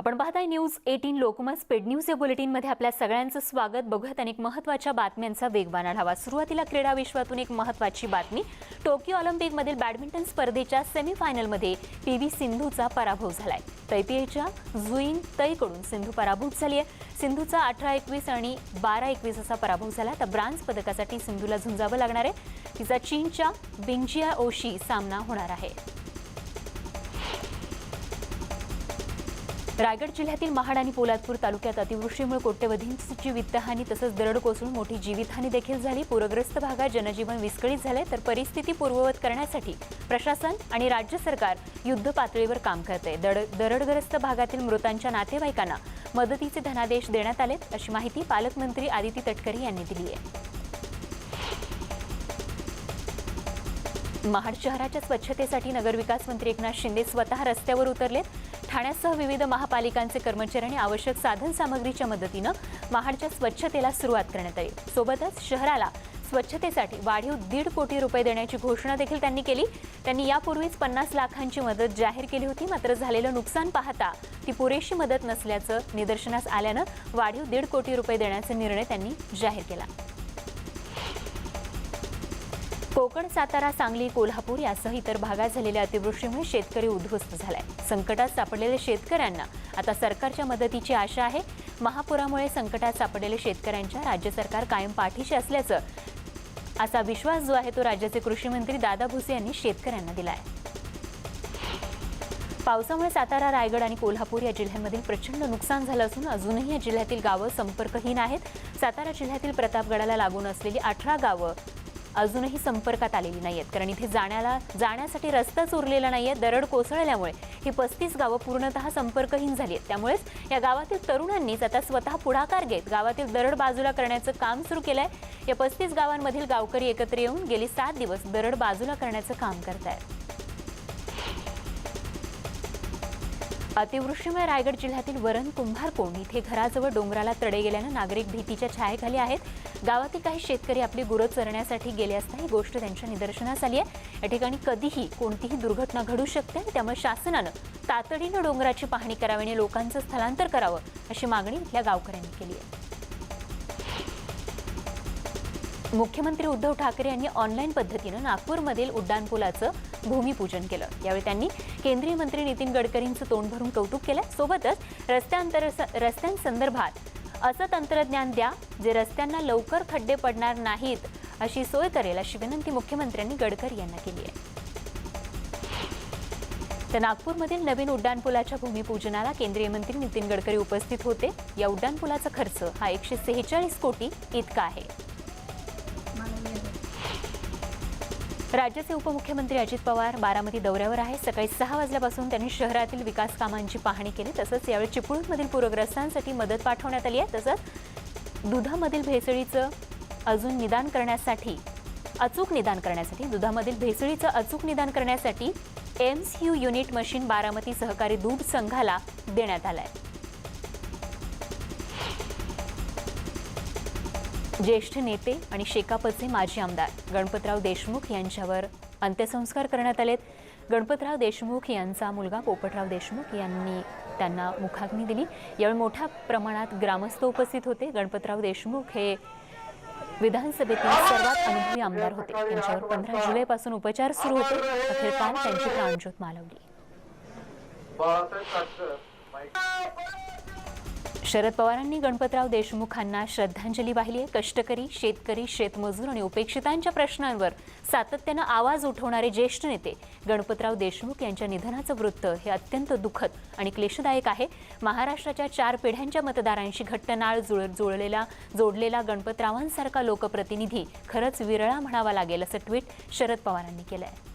आपण पाहताय news 18 Lokmat speed news या बुलेटिन मध्ये आपल्या सगळ्यांचं स्वागत। बघूयात अनेक महत्त्वाच्या बातम्यांचा वेगवान आढावा। सुरुवातीला क्रीडा विश्वातून एक महत्त्वाची बातमी। टोकियो ऑलिम्पिक मधील बॅडमिंटन स्पर्धेच्या सेमीफायनल मध्ये पीव्ही सिंधूचा पराभव झालाय। तैपेईच्या झुईन तैकडून सिंधू पराभूत झाली आहे। सिंधूचा 18-21 आणि 12-21 असा पराभव झाला। तर ब्रांझ पदकासाठी सिंधूला झुंजावं लागणार आहे। तिचा चीनच्या बिंगजिया ओशी सामना होणार आहे। रायगड जिल्ह्यातील महाड आणि पोलादपूर तालुक्यात अतिवृष्टीमुळे कोट्यवधींची वित्तहानी तसंच दरड कोसळून मोठी जीवितहानी देखील झाली। पूरग्रस्त भागात जनजीवन विस्कळीत झाले, तर परिस्थिती पूर्ववत करण्यासाठी प्रशासन आणि राज्य सरकार युद्ध पातळीवर काम करते। दरडग्रस्त भागातील मृतांच्या नातेवाईकांना मदतीचे धनादेश देण्यात आले, अशी माहिती पालकमंत्री आदिती तटकरे यांनी दिली आहे। महाड शहराच्या स्वच्छतेसाठी नगरविकास मंत्री एकनाथ शिंदे स्वतः रस्त्यावर उतरलेत। ठाण्यासह विविध महापालिकांचे कर्मचाऱ्यांनी आवश्यक साधन सामग्रीच्या मदतीने महाडच्या स्वच्छतेला सुरुवात करण्यात आली। सोबतच शहराला स्वच्छतेसाठी वाढीव 1.5 कोटी रुपये देण्याची घोषणा देखील त्यांनी केली। त्यांनी यापूर्वीच 50 लाखांची मदत जाहीर केली होती, मात्र झालेलं नुकसान पाहता ती पुरेशी मदत नसल्याचं निदर्शनास आल्यानं वाढीव 1.5 कोटी रुपये देण्याचा निर्णय त्यांनी जाहीर केला। कोकण, सातारा, सांगली, कोल्हापूर यासह इतर भागात झालेल्या अतिवृष्टीमुळे शेतकरी उद्ध्वस्त झालाय। संकटात सापडलेल्या शेतकऱ्यांना आता सरकारच्या मदतीची आशा आहे। महापुरामुळे संकटात सापडलेल्या शेतकऱ्यांच्या राज्य सरकार कायम पाठीशी असल्याचं असा विश्वास जो आहे तो राज्याचे कृषी मंत्री दादा भुसे यांनी शेतकऱ्यांना दिलाय। पावसामुळे सातारा, रायगड आणि कोल्हापूर या जिल्ह्यांमधील प्रचंड नुकसान झालं असून अजूनही या जिल्ह्यातील गावं संपर्कहीन आहेत। सातारा जिल्ह्यातील प्रतापगडाला लागून असलेली 18 गावं अजूनही संपर्कात आलेली नाहीयेत, कारण इथे जाण्यासाठी रस्ताच उरलेला नाहीये। दरड कोसळल्यामुळे ही 35 गावं पूर्णतः संपर्कहीन झाली आहेत। त्यामुळेच या गावातील तरुणांनीच आता स्वतः पुढाकार घेत गावातील दरड बाजूला करण्याचं काम सुरू केलंय। या 35 गावांमधील गावकरी एकत्र येऊन गेली 7 दिवस दरड बाजूला करण्याचं काम करतायत। अतिवृष्टीमुळे रायगड जिल्ह्यातील वरण कुंभारकोंड इथे घराजवळ डोंगराला तडे गेल्यानं नागरिक भीतीच्या छायेखाली आहेत। गावातील काही शेतकरी आपली गुरं चरण्यासाठी गेले असता ही गोष्ट त्यांच्या निदर्शनास आली आहे। या ठिकाणी कधीही कोणतीही दुर्घटना घडू शकते, त्यामुळे शासनानं तातडीनं डोंगराची पाहणी करावी आणि लोकांचं स्थलांतर करावं, अशी मागणी इथल्या गावकऱ्यांनी केली आहे। मुख्यमंत्री उद्धव ठाकरे यांनी ऑनलाईन पद्धतीनं नागपूरमधील उड्डाणपुलाचं भूमिपूजन केलं। यावेळी त्यांनी केंद्रीय मंत्री नितीन गडकरींचं तोंड भरून कौतुक केलं। सोबतच रस्त्यांसंदर्भात असं तंत्रज्ञान द्या जे रस्त्यांना लवकर खड्डे पडणार नाहीत अशी सोय करेल, अशी विनंती मुख्यमंत्र्यांनी गडकरी यांना केली आहे। तर नागपूरमधील नवीन उड्डाणपुलाच्या भूमिपूजनाला केंद्रीय मंत्री नितीन गडकरी उपस्थित होते। या उड्डाणपुलाचा खर्च हा 146 कोटी इतका आहे। राज्याचे उपमुख्यमंत्री अजित पवार बारामती दौऱ्यावर आहे। सकाळी 6 वाजल्यापासून त्यांनी शहरातील विकास कामांची पाहणी केली। तसंच यावेळी चिपळूणमधील पूरग्रस्तांसाठी मदत पाठवण्यात आली आहे। तसंच दुधामधील भेसळीचं अचूक निदान करण्यासाठी एम्स-यू युनिट मशीन बारामती सहकारी दूध संघाला देण्यात आलाय। ज्येष्ठ नेते आणि शेकापचे माजी आमदार गणपतराव देशमुख यांच्यावर अंत्यसंस्कार करण्यात आलेत। गणपतराव देशमुख यांचा मुलगा पोपटराव देशमुख यांनी त्यांना मुखाग्नी दिली। यावेळी मोठ्या प्रमाणात ग्रामस्थ उपस्थित होते। गणपतराव देशमुख हे विधानसभेतील सर्वात अनुभवी आमदार होते। त्यांच्यावर 15 जुलैपासून उपचार सुरू होते। अखेर काल त्यांची प्राणज्योत मालवली। शरद पवारांनी गणपतराव देशमुखांना श्रद्धांजली वाहिली आहे। कष्टकरी, शेतकरी, शेतमजूर आणि उपेक्षितांच्या प्रश्नांवर सातत्यानं आवाज उठवणारे ज्येष्ठ नेते गणपतराव देशमुख यांच्या निधनाचं वृत्त हे अत्यंत दुःखद आणि क्लेशदायक आहे। महाराष्ट्राच्या 4 पिढ्यांच्या मतदारांशी घट्ट नाळ जोडलेला गणपतरावांसारखा लोकप्रतिनिधी खरंच विरळा म्हणावा लागेल, असं ट्विट शरद पवारांनी केलं आहे।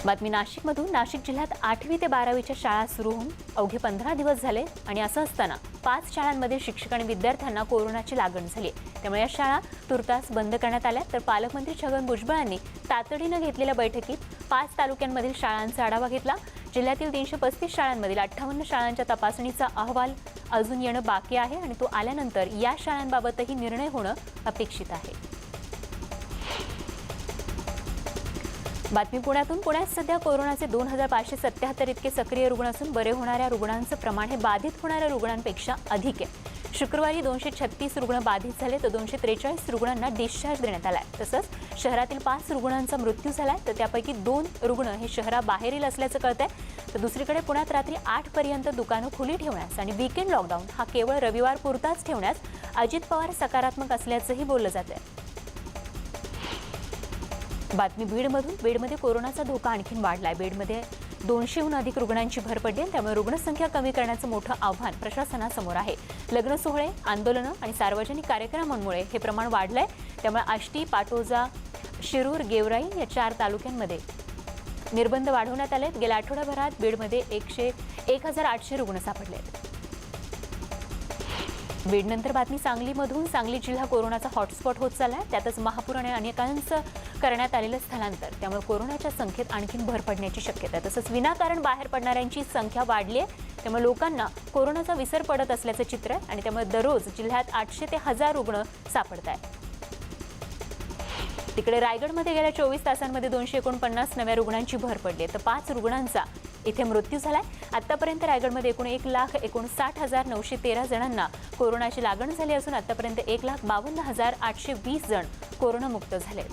बातमी नाशिकमधून। नाशिक जिल्ह्यात 8वी ते 12वीच्या शाळा सुरू होऊन अवघे 15 दिवस झाले आणि असं असताना 5 शाळांमध्ये शिक्षक आणि विद्यार्थ्यांना कोरोनाची लागण झाली। त्यामुळे या शाळा तुर्तास बंद करण्यात आल्या। तर पालकमंत्री छगन भुजबळ यांनी तातडीनं घेतलेल्या बैठकीत 5 तालुक्यांमधील शाळांचा आढावा घेतला। जिल्ह्यातील 335 शाळांमधील 58 शाळांच्या तपासणीचा अहवाल अजून येणं बाकी आहे आणि तो आल्यानंतर या शाळांबाबतही निर्णय होणं अपेक्षित आहे। बातमी पुण्यातून. पुण्यात सध्या कोरोनाचे 2577 इतके सक्रिय रुग्ण असून बरे होणाऱ्या रुग्णांचं प्रमाण हे बाधित होणाऱ्या रुग्णांपेक्षा अधिक आहे. शुक्रवारी 236 रुग्ण बाधित झाले तर 243 रुग्णांना डिस्चार्ज देण्यात आलाय. तसंच शहरातील 5 रुग्णांचा मृत्यू झालाय तर त्यापैकी 2 रुग्ण हे शहराबाहेरील असल्याचं कळतंय. तर दुसरीकडे पुण्यात रात्री 8 पर्यंत दुकानं खुली ठेवण्यास आणि वीकेंड लॉकडाऊन हा केवळ रविवार पुरताच ठेवण्यास अजित पवार सकारात्मक असल्याचंही बोललं जात आहे. बातमी बीडमधून. बीडमध्ये कोरोनाचा धोका आणखीन वाढलाय. बीडमध्ये 200हून अधिक रुग्णांची भर पडली आहे. त्यामुळे रुग्णसंख्या कमी करण्याचं मोठं आव्हान प्रशासनासमोर आहे. लग्न सोहळे, आंदोलनं आणि सार्वजनिक कार्यक्रमांमुळे हे प्रमाण वाढलंय. त्यामुळे आष्टी, पाटोजा, शिरूर, गेवराई या 4 तालुक्यांमध्ये निर्बंध वाढवण्यात आलेत. गेल्या आठवड्याभरात बीडमध्ये 1800 रुग्ण सापडले आहेत. बीडनंतर बातमी सांगलीमधून. सांगली जिल्हा कोरोनाचा हॉटस्पॉट होत चाललाय. त्यातच महापूर आणि अनेकांचं करण्यात आलेलं स्थलांतर त्यामुळे कोरोनाच्या संख्येत आणखीन भर पडण्याची शक्यता आहे. तसंच विनाकारण बाहेर पडणाऱ्यांची संख्या वाढली आहे. त्यामुळे लोकांना कोरोनाचा विसर पडत असल्याचं चित्र आहे आणि त्यामुळे दररोज जिल्ह्यात 800 ते 1000 रुग्ण सापडत आहेत. तिकडे रायगडमध्ये गेल्या 24 तासांमध्ये 249 नव्या रुग्णांची भर पडली आहे तर 5 रुग्णांचा इथे मृत्यू झालाय. आतापर्यंत रायगडमध्ये एकूण 1,59,913 जणांना कोरोनाची लागण झाली असून आतापर्यंत 1,52,820 जण कोरोनामुक्त झालेत.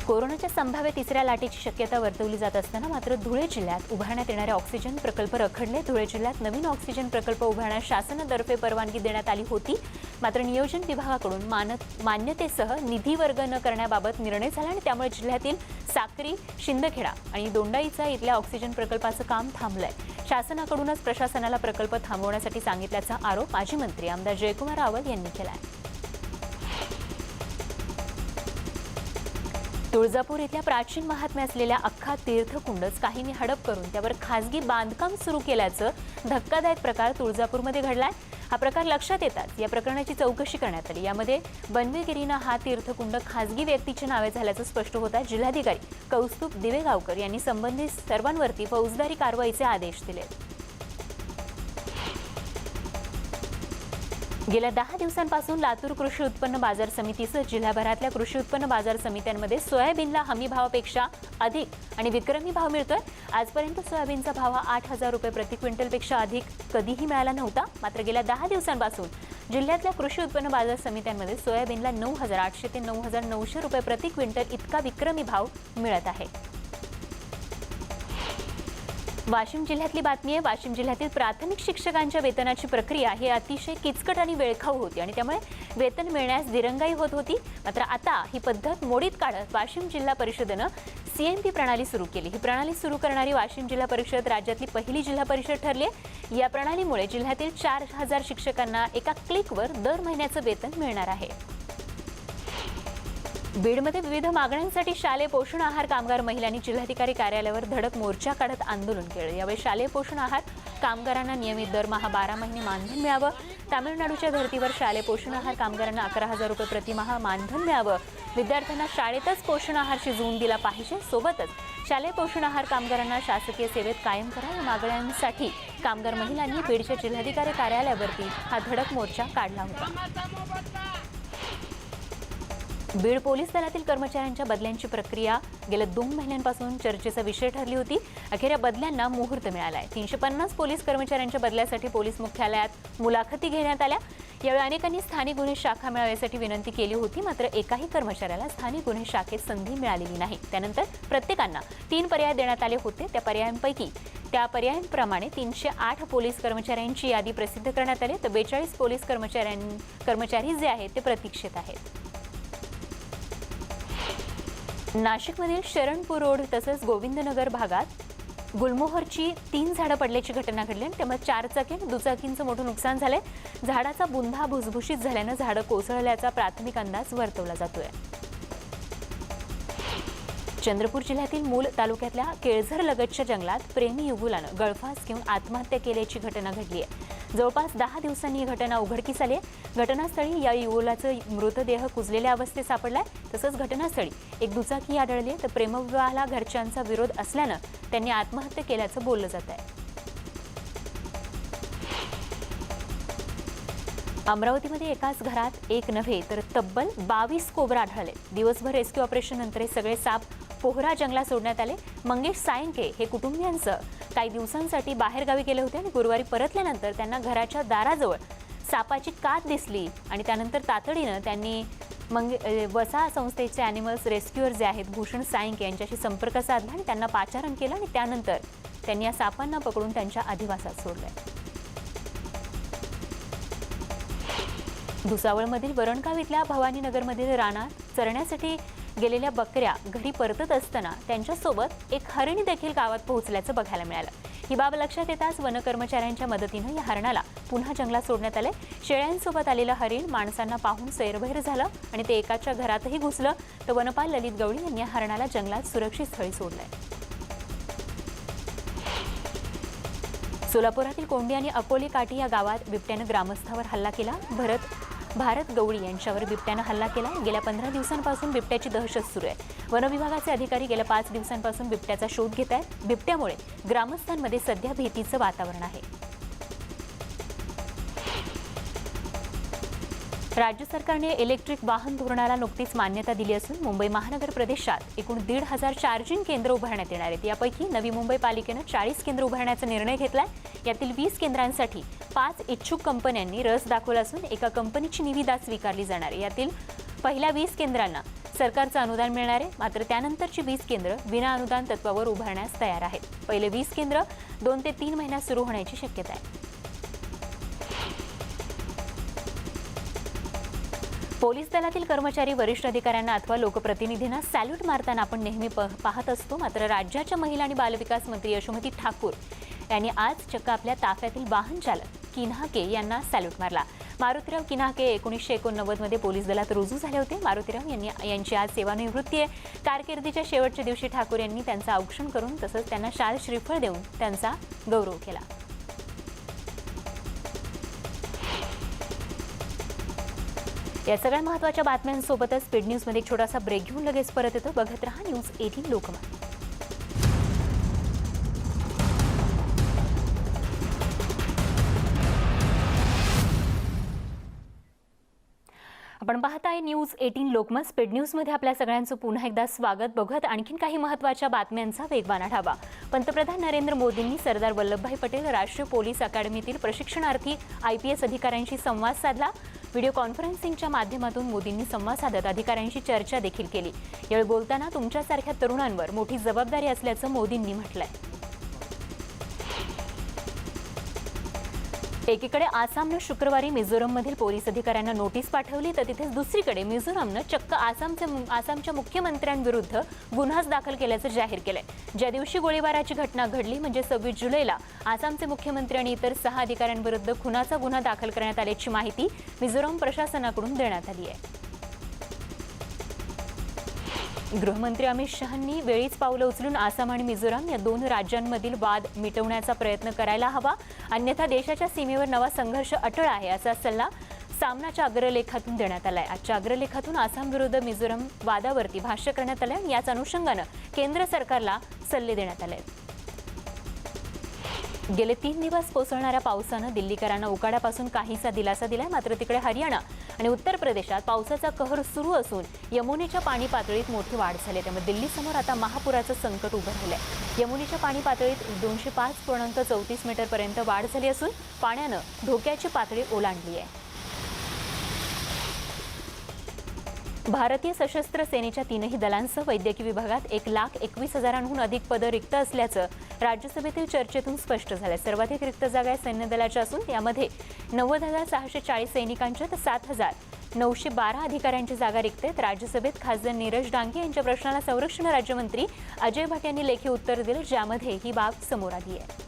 कोरोनाच्या संभाव्य तिसऱ्या लाटेची शक्यता वर्तवली जात असताना मात्र धुळे जिल्ह्यात उभारण्यात येणारे ऑक्सिजन प्रकल्प रखडले. धुळे जिल्ह्यात नवीन ऑक्सिजन प्रकल्प उभारण्यास शासनातर्फे परवानगी देण्यात आली होती. मात्र नियोजन विभागाकडून मान्यतेसह निधी वर्ग न करण्याबाबत निर्णय झाला आणि त्यामुळे जिल्ह्यातील साक्री, शिंदखेडा आणि दोंडाईचा इथल्या ऑक्सिजन प्रकल्पाचं काम थांबलंय. शासनाकडूनच प्रशासनाला प्रकल्प थांबवण्यासाठी सांगितल्याचा आरोप माजी मंत्री आमदार जयकुमार रावल यांनी केलाय. तुळजापूर इथल्या प्राचीन महात्म्य असलेल्या अख्खा तीर्थकुंडच काहींनी हडप करून त्यावर खासगी बांधकाम सुरू केल्याचं धक्कादायक प्रकार तुळजापूरमध्ये घडलाय. हा प्रकार लक्षात येताच या प्रकरणाची चौकशी करण्यात आली. यामध्ये बनवेगिरीनं हा तीर्थकुंड खासगी व्यक्तीच्या नावे झाल्याचं स्पष्ट होतं. जिल्हाधिकारी कौस्तुभ दिवेगावकर यांनी संबंधित सर्वांवरती फौजदारी कारवाईचे आदेश दिले. गेल्या 10 दिवसांपासून लातूर कृषी उत्पन्न बाजार समितीसह जिल्हाभरातल्या कृषी उत्पन्न बाजार समित्यांमध्ये सोयाबीनला हमी भावापेक्षा अधिक आणि विक्रमी भाव मिळतोय. आजपर्यंत सोयाबीनचा भाव हा 8,000 रुपये प्रति क्विंटलपेक्षा अधिक कधीही मिळाला नव्हता. मात्र गेल्या 10 दिवसांपासून जिल्ह्यातल्या कृषी उत्पन्न बाजार समित्यांमध्ये सोयाबीनला 9,800 ते 9,900 रुपये प्रति क्विंटल इतका विक्रमी भाव मिळत आहे. वाशिम जिल्ह्यातली बातमी आहे. वाशिम जिल्ह्यातील प्राथमिक शिक्षकांच्या वेतनाची प्रक्रिया ही अतिशय किचकट आणि वेळखाऊ होती आणि त्यामुळे वेतन मिळण्यास दिरंगाई होत होती. मात्र आता ही पद्धत मोडीत काढत वाशिम जिल्हा परिषदेनं CMP प्रणाली सुरू केली. ही प्रणाली सुरू करणारी वाशिम जिल्हा परिषद राज्यातली पहिली जिल्हा परिषद ठरली आहे. या प्रणालीमुळे जिल्ह्यातील 4,000 शिक्षकांना एका क्लिकवर दर महिन्याचं वेतन मिळणार आहे. बीडमध्ये विविध मागण्यांसाठी शालेय पोषण आहार कामगार महिलांनी जिल्हाधिकारी कार्यालयावर धडक मोर्चा काढत आंदोलन केलं. यावेळी शालेय पोषण आहार कामगारांना नियमित दरमहा 12 महिने मानधन मिळावं. तामिळनाडूच्या धर्तीवर शालेय पोषण आहार कामगारांना 11,000 रुपये प्रतिमाह मानधन मिळावं. विद्यार्थ्यांना शाळेतच पोषण आहार शिजवून दिला पाहिजे. सोबतच शालेय पोषण आहार कामगारांना शासकीय सेवेत कायम करा. या मागण्यांसाठी कामगार महिलांनी बीडच्या जिल्हाधिकारी कार्यालयावरती हा धडक मोर्चा काढला होता. बीड पोलीस दलातील कर्मचाऱ्यांच्या बदल्यांची प्रक्रिया गेल्या 2 महिन्यांपासून चर्चेचा विषय ठरली होती. अखेर या बदल्यांना मुहूर्त मिळालाय. 350 पोलीस कर्मचाऱ्यांच्या बदल्यासाठी पोलीस मुख्यालयात मुलाखती घेण्यात आल्या. यावेळी अनेकांनी स्थानिक गुन्हे शाखा मिळाव्यासाठी विनंती केली होती. मात्र एकाही कर्मचाऱ्याला स्थानिक गुन्हे शाखेत संधी मिळालेली नाही. त्यानंतर प्रत्येकांना 3 पर्याय देण्यात आले होते. त्या पर्यायांप्रमाणे 308 पोलीस कर्मचाऱ्यांची यादी प्रसिद्ध करण्यात आली तर 42 पोलीस कर्मचारी जे आहेत ते प्रतीक्षेत आहेत. नाशिकमधील शरणपूर रोड तसंच गोविंदनगर भागात गुलमोहरची 3 झाडं पडल्याची घटना घडली आणि त्यामुळे 4 चाकी आणि दुचाकींचं मोठं नुकसान झालंय. झाडाचा बुंधा भुसभुशीत झाल्यानं झाडं कोसळल्याचा प्राथमिक अंदाज वर्तवला जातोय. चंद्रपूर जिल्ह्यातील मूल तालुक्यातल्या केळझर लगतच्या जंगलात प्रेमी युगुलानं गळफास घेऊन आत्महत्या केल्याची घटना घडली आहे. जवळपास 10 दिवसांनी ही घटना उघडकीस आली आहे. घटनास्थळी या युगुलाचा मृतदेह कुजलेल्या अवस्थेत सापडलाय. तसंच घटनास्थळी एक दुचाकी आढळली आहे तर प्रेमविवाहाला घरच्यांचा विरोध असल्यानं त्यांनी आत्महत्या केल्याचं बोललं जात आहे. अमरावतीमध्ये एकाच घरात एक नव्हे तर तब्बल 22 कोबरा आढळले. दिवसभर रेस्क्यू ऑपरेशन नंतर हे सगळे साप पोहरा जंगलात सोडण्यात आले. मंगेश सायंके हे कुटुंबियांसह काही दिवसांसाठी बाहेरगावी गेले होते आणि गुरुवारी परतल्यानंतर त्यांना घराच्या दाराजवळ सापाची कात दिसली आणि त्यानंतर तातडीनं त्यांनी वसा संस्थेचे ॲनिमल्स रेस्क्युअर जे आहेत भूषण सायंके यांच्याशी संपर्क साधला आणि त्यांना पाचारण केलं आणि त्यानंतर त्यांनी या सापांना पकडून त्यांच्या अधिवासात सोडले. भुसावळमधील वरणगाव इथल्या भवानीनगरमधील रानात चरण्यासाठी गेलेल्या बकऱ्या घरी परतत असताना त्यांच्यासोबत एक हरिणी देखील गावात पोहोचल्याचं बघायला मिळालं. ही बाब लक्षात येताच वन कर्मचाऱ्यांच्या मदतीनं या हरणाला पुन्हा जंगलात सोडण्यात आले. शेळ्यांसोबत आलेलं हरिण माणसांना पाहून सैरभैर झालं आणि ते एकाच्या घरातही घुसलं. तर वनपाल ललित गवळी यांनी या हरणाला जंगलात सुरक्षित स्थळी सोडलंय. सोलापुरातील कोंडी आणि अकोली काठी या गावात बिबट्यानं ग्रामस्थावर हल्ला केला. भारत गवळी यांच्यावर बिबट्यानं हल्ला केला. गेल्या 15 दिवसांपासून बिबट्याची दहशत सुरू आहे. वन विभागाचे अधिकारी गेल्या 5 दिवसांपासून बिबट्याचा शोध घेत आहेत. बिबट्यामुळे ग्रामस्थांमध्ये सध्या भीतीचं वातावरण आहे. राज्य सरकारने इलेक्ट्रिक वाहन धोरणाला नुकतीच मान्यता दिली असून मुंबई महानगर प्रदेशात एकूण 1,500 चार्जिंग केंद्र उभारण्यात येणार आहेत. यापैकी नवी मुंबई पालिकेनं 40 केंद्र उभारण्याचा निर्णय घेतलाय. यातील 20 केंद्रांसाठी 5 इच्छुक कंपन्यांनी रस दाखवला असून एका कंपनीची निविदा स्वीकारली जाणार आहे. यातील पहिल्या 20 केंद्रांना सरकारचं अनुदान मिळणार आहे. मात्र त्यानंतरची 20 केंद्र विना अनुदान तत्वावर उभारण्यास तयार आहेत. पहिले 20 केंद्र 2 ते 3 महिन्यात सुरू होण्याची शक्यता आहे. पोलीस दलातील कर्मचारी वरिष्ठ अधिकाऱ्यांना अथवा लोकप्रतिनिधींना सॅल्यूट मारताना आपण नेहमी पाहत असतो. मात्र राज्याच्या महिला आणि बालविकास मंत्री यशोमती ठाकूर यांनी आज चक्क आपल्या ताफ्यातील वाहन चालक किन्हाके यांना सॅल्यूट मारला. मारुतीराव किन्हाके 1989 मध्ये पोलीस दलात रुजू झाले होते. मारुतीराव यांची आज सेवानिवृत्ती आहे. कारकिर्दीच्या शेवटच्या दिवशी ठाकूर यांनी त्यांचं औक्षण करून तसंच त्यांना शाल श्रीफळ देऊन त्यांचा गौरव केला. या सगळ्या महत्त्वाच्या बातम्यांसोबतच स्पीड न्यूजमध्ये एक छोटासा ब्रेक घेऊन लगेच परत येतो. बघत रहा न्यूज 18 लोकमत. आपण पाहताय न्यूज 18 लोकमत. स्पीड न्यूजमध्ये आपल्या सगळ्यांचं पुन्हा एकदा स्वागत. बघत आणखीन काही महत्त्वाच्या बातम्यांचा वेगवान आढावा. पंतप्रधान नरेंद्र मोदींनी सरदार वल्लभभाई पटेल राष्ट्रीय पोलीस अकादमीतील प्रशिक्षणार्थी IPS अधिकाऱ्यांशी संवाद साधला. व्हिडिओ कॉन्फरन्सिंगच्या माध्यमातून मोदींनी संवाद साधत अधिकाऱ्यांशी चर्चा देखील केली. यावेळी बोलताना तुमच्यासारख्या तरुणांवर मोठी जबाबदारी असल्याचं मोदींनी म्हटलंय. एकीकडे आसामनं शुक्रवारी मिझोरममधील पोलीस अधिकाऱ्यांना नोटीस पाठवली तर तिथेच दुसरीकडे मिझोरमनं चक्क आसामच्या मुख्यमंत्र्यांविरुद्ध गुन्हाच दाखल केल्याचं जाहीर केलंय. ज्या दिवशी गोळीबाराची घटना घडली म्हणजे 26 जुलैला आसामचे मुख्यमंत्री आणि इतर 6 अधिकाऱ्यांविरुद्ध खुनाचा गुन्हा दाखल करण्यात आल्याची माहिती मिझोरम प्रशासनाकडून देण्यात आली आहे. गृहमंत्री अमित शहांनी वेळीच पावलं उचलून आसाम आणि मिझोराम या 2 राज्यांमधील वाद मिटवण्याचा प्रयत्न करायला हवा, अन्यथा देशाच्या सीमेवर नवा संघर्ष अटळ आहे असा सल्ला सामनाच्या अग्रलेखातून देण्यात आलाय. आजच्या अग्रलेखातून आसाम विरुद्ध मिझोराम वादावरती भाष्य करण्यात आलंय आणि याच अनुषंगानं केंद्र सरकारला सल्ले देण्यात आले. गेले 3 दिवस कोसळणाऱ्या पावसानं दिल्लीकरांना उकाड्यापासून काहीसा दिलासा दिलाय. मात्र तिकडे हरियाणा आणि उत्तर प्रदेशात पावसाचा कहर सुरू असून यमुनेच्या पाणी पातळीत मोठी वाढ झाली. त्यामुळे दिल्लीसमोर आता महापुराचं संकट उभं राहिलंय. यमुनेच्या पाणी पातळीत 205.34 मीटरपर्यंत वाढ झाली असून पाण्यानं धोक्याची पातळी ओलांडली आहे. भारतीय सशस्त्र सेनेच्या 3ही दलांसह वैद्यकीय विभागात 1,21,000हून अधिक पदं रिक्त असल्याचं राज्यसभेतील चर्चेतून स्पष्ट झालं. सर्वाधिक रिक्त जागा सैन्य दलाच्या असून यामध्ये 90,640 सैनिकांच्या तर 7,912 अधिकाऱ्यांची जागा रिक्त आहेत. राज्यसभेत खासदार नीरज डांगे यांच्या प्रश्नाला संरक्षण राज्यमंत्री अजय भट्ट यांनी लेखी उत्तर दिलं, ज्यामध्ये ही बाब समोर आली आहे.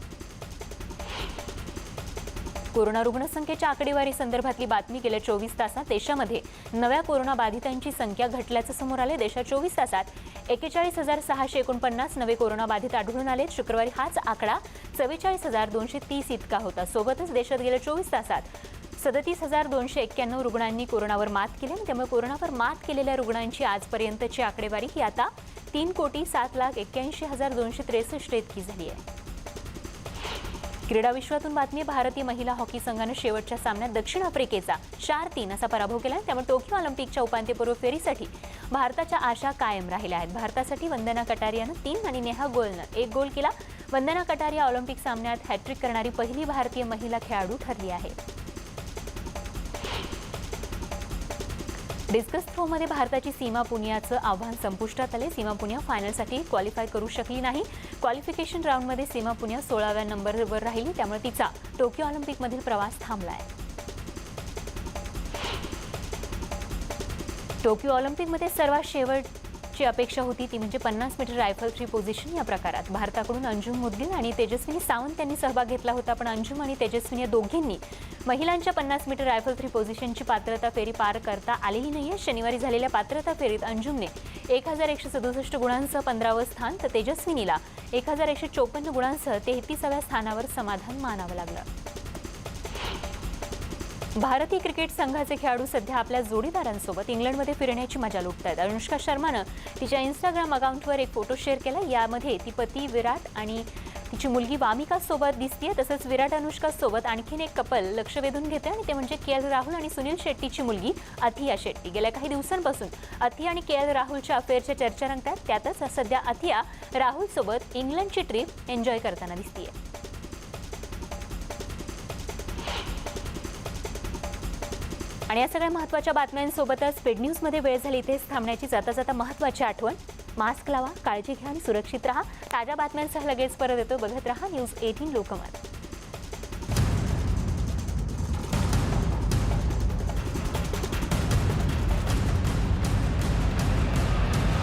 कोरोना रुग्णसंख्येच्या आकडेवारी संदर्भातली बातमी गेल्या 24 तासात देशामध्ये नव्या कोरोना बाधितांची संख्या घटल्याचं समोर आले. देशात 24 तासात 41,649 नवे कोरोना बाधित आढळून आले. शुक्रवारी हाच आकडा 44,230 इतका होता. सोबतच देशात गेल्या 24 तासात 37,291 रुग्णांनी कोरोनावर मात केली. त्यामुळे कोरोनावर मात केलेल्या रुग्णांची आजपर्यंतची आकडेवारी ही आता 3,07,81,263 इतकी झाली आहे. क्रीडा विश्वातून बातमी. भारतीय महिला हॉकी संघाने शेवटच्या सामन्यात दक्षिण आफ्रिकेचा 4-3 असा पराभव केला. त्यामुळे टोकियो ऑलिम्पिकच्या उपांत्यपूर्व फेरीसाठी भारताच्या आशा कायम राहिल्या आहेत. भारतासाठी वंदना कटारियानं 3 आणि नेहा गोयलनं 1 गोल केला. वंदना कटारिया ऑलिम्पिक सामन्यात हॅट्रिक करणारी पहिली भारतीय महिला खेळाडू ठरली आहे. डिस्कस थ्रोमध्ये भारताची सीमा पुनियाचं आव्हान संपुष्टात आले. सीमा पुनिया फायनलसाठी क्वालिफाय करू शकली नाही. क्वालिफिकेशन राऊंडमध्ये सीमा पुनिया 16व्या नंबरवर राहिली. त्यामुळे तिचा टोकियो ऑलिम्पिकमधील प्रवास थांबला आहे. टोकियो ऑलिम्पिकमध्ये सर्वात शेवटची अपेक्षा होती ती म्हणजे 50 मीटर रायफल थ्री पोझिशन. या प्रकारात भारताकडून अंजुम मुदगिल आणि तेजस्विनी सावंत यांनी सहभाग घेतला होता. पण अंजुम आणि तेजस्विनी या दोघींनी महिलांच्या 50 मीटर रायफल थ्री पोझिशनची पात्रता फेरी पार करता आलेली नाहीये. शनिवारी झालेल्या पात्रता फेरीत अंजुमने 1167 गुणांसह 15वं स्थान तर तेजस्विनीला 1154 गुणांसह 33व्या स्थानावर समाधान मानावं लागलं. भारतीय क्रिकेट संघाचे खेळाडू सध्या आपल्या जोडीदारांसोबत इंग्लंडमध्ये फिरण्याची मजा लुटतायत. अनुष्का शर्मानं तिच्या इंस्टाग्राम अकाउंटवर एक फोटो शेअर केला. यामध्ये ती पती विराट आणि तिची मुलगी वामिका सोबत दिसतीये. तसंच विराट अनुष्का सोबत आणखीन एक कपल लक्ष वेधून घेते आणि ते म्हणजे के एल राहुल आणि सुनील शेट्टीची मुलगी अथिया शेट्टी. गेल्या काही दिवसांपासून अथिया आणि के एल राहुलच्या अफेअरच्या चर्चा रंगतात. त्यातच सध्या अथिया राहुल सोबत इंग्लंडची ट्रिप एन्जॉय करताना दिसतीये. आणि या सगळ्या महत्त्वाच्या बातम्यांसोबतच स्पीड न्यूजमध्ये वेळ झाली इथेच थांबण्याची. जाता जाता महत्त्वाची आठवण, मास्क लावा, काळजी घ्या आणि सुरक्षित राहा. ताज्या बातम्यांसह लगेच परत येतो. बघत राहा न्यूज 18 लोकमत.